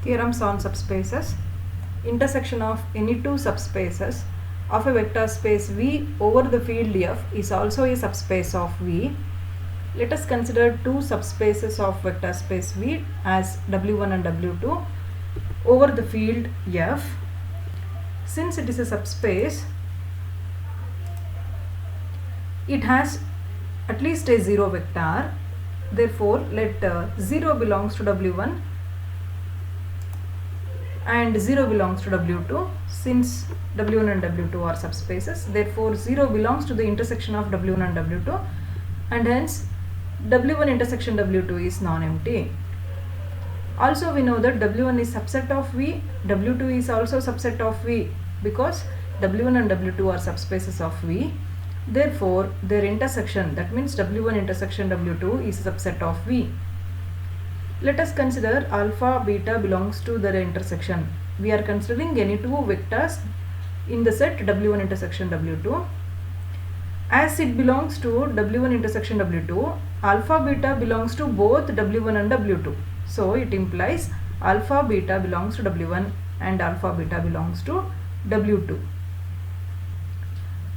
Theorems on subspaces. Intersection of any two subspaces of a vector space V over the field F is also a subspace of V. Let us consider two subspaces of vector space V as W1 and W2 over the field F. Since it is a subspace, it has at least a 0 vector. Therefore, let 0 belongs to W1 and 0 belongs to W2. Since W1 and W2 are subspaces, therefore 0 belongs to the intersection of W1 and W2, and hence W1 intersection W2 is non-empty. Also we know that W1 is subset of V, W2 is also subset of V, because W1 and W2 are subspaces of V. Therefore their intersection, that means W1 intersection W2 is a subset of V. Let us consider alpha beta belongs to their intersection. We are considering any two vectors in the set W1 intersection W2. As it belongs to W1 intersection W2, alpha beta belongs to both W1 and W2. So it implies alpha beta belongs to W1 and alpha beta belongs to W2.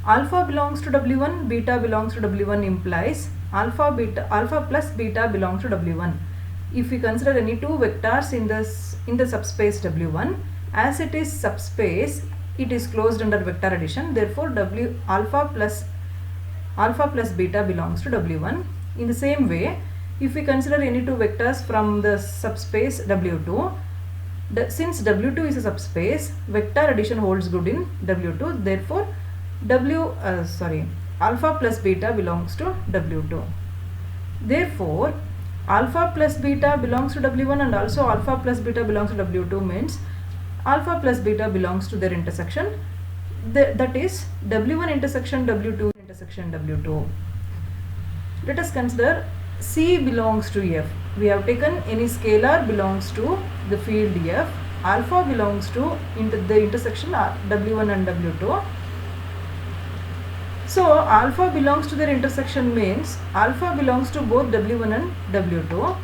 Alpha belongs to W1, beta belongs to W1 implies alpha plus beta belongs to W1. If we consider any two vectors in the subspace W1, as it is subspace, it is closed under vector addition. Therefore, alpha plus beta belongs to W1. In the same way, if we consider any two vectors from the subspace W2, since W2 is a subspace, vector addition holds good in W2. Therefore, alpha plus beta belongs to W2. Therefore, alpha plus beta belongs to W1 and also alpha plus beta belongs to W2 means alpha plus beta belongs to their intersection. That is W1 intersection W2 intersection W2. Let us consider C belongs to F. We have taken any scalar belongs to the field F. Alpha belongs to the intersection W1 and W2. So alpha belongs to their intersection means alpha belongs to both W1 and W2.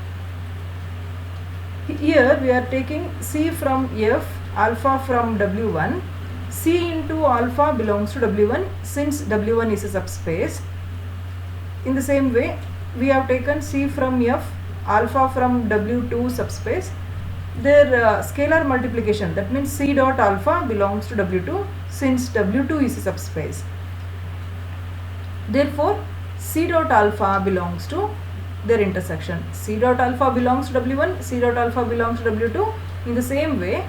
Here we are taking C from F, alpha from W1. C into alpha belongs to W1 since W1 is a subspace. In the same way, we have taken C from F, alpha from W2 subspace. Their scalar multiplication, that means C dot alpha belongs to W2 since W2 is a subspace. Therefore, C dot alpha belongs to their intersection. C dot alpha belongs to W1, C dot alpha belongs to W2. In the same way,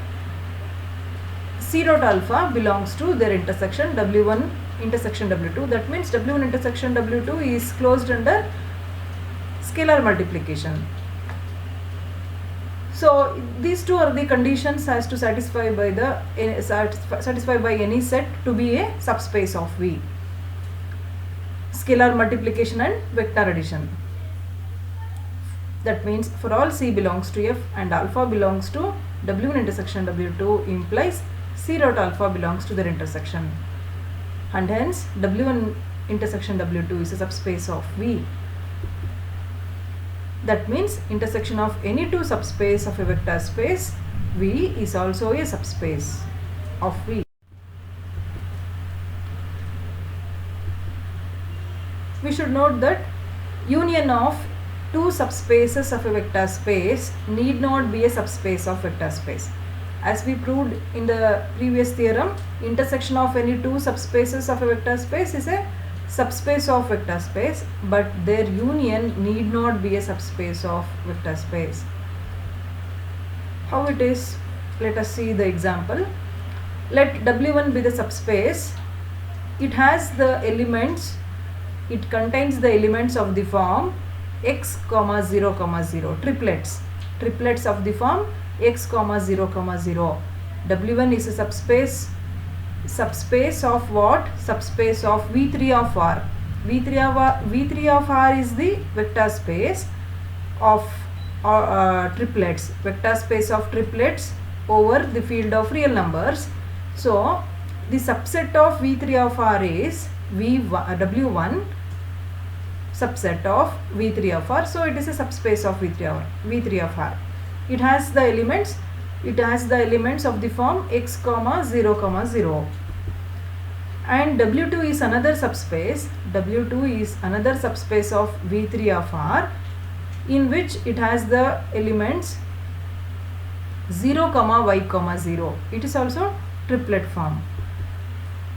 C dot alpha belongs to their intersection W1 intersection W2. That means W1 intersection W2 is closed under scalar multiplication. So these two are the conditions has to satisfy by any set to be a subspace of V. Scalar multiplication and vector addition. That means for all C belongs to F and alpha belongs to W1 intersection W2 implies C dot alpha belongs to their intersection, and hence W1 intersection W2 is a subspace of V. That means intersection of any two subspace of a vector space V is also a subspace of V. We should note that union of two subspaces of a vector space need not be a subspace of vector space. As we proved in the previous theorem, intersection of any two subspaces of a vector space is a subspace of vector space, but their union need not be a subspace of vector space. How it is? Let us see the example. Let W1 be the subspace. It has the elements, it contains the elements of the form x, 0, 0, triplets of the form x, 0, 0. W1 is a subspace of what? Subspace of V3 of R. V3 of R is the vector space of triplets, vector space of triplets over the field of real numbers. So the subset of V3 of R is W1 subset of V3 of R. So it is a subspace of V3 of R. It has the elements it has the elements of the form x comma 0 comma 0. And W2 is another subspace. W2 is another subspace of V3 of R, in which it has the elements 0 comma y comma 0. It is also triplet form.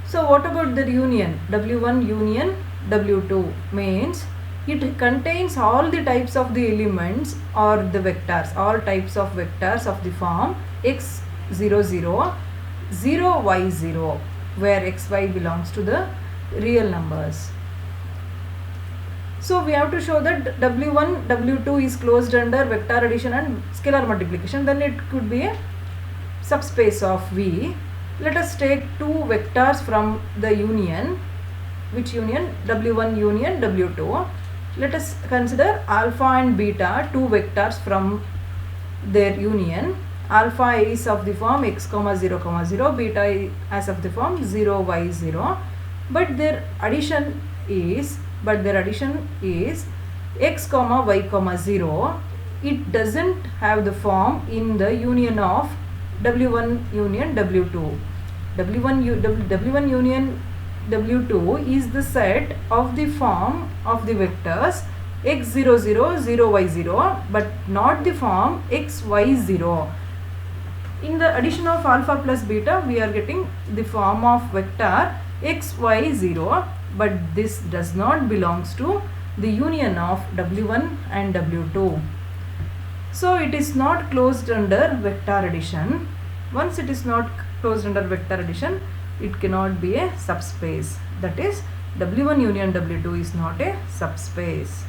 So what about the union? W1 union W2 means it contains all the types of the elements or the vectors, all types of vectors of the form x0 0 0 y 0, where xy belongs to the real numbers. So we have to show that W1 W2 is closed under vector addition and scalar multiplication. Then it could be a subspace of V. Let us take two vectors from the union. Which union? W1 union W2. Let us consider alpha and beta, two vectors from their union. Alpha is of the form x comma 0 comma 0, beta is as of the form 0 y 0, but their addition is x comma y comma 0. It doesn't have the form in the union of W1 union W2. W1 union W2 is the set of the form of the vectors x0 0 0 y 0, but not the form x y 0. In the addition of alpha plus beta, we are getting the form of vector x y 0, but this does not belongs to the union of W1 and W2. So it is not closed under vector addition. Once it is not closed under vector addition, it cannot be a subspace. That is, W1 union W2 is not a subspace.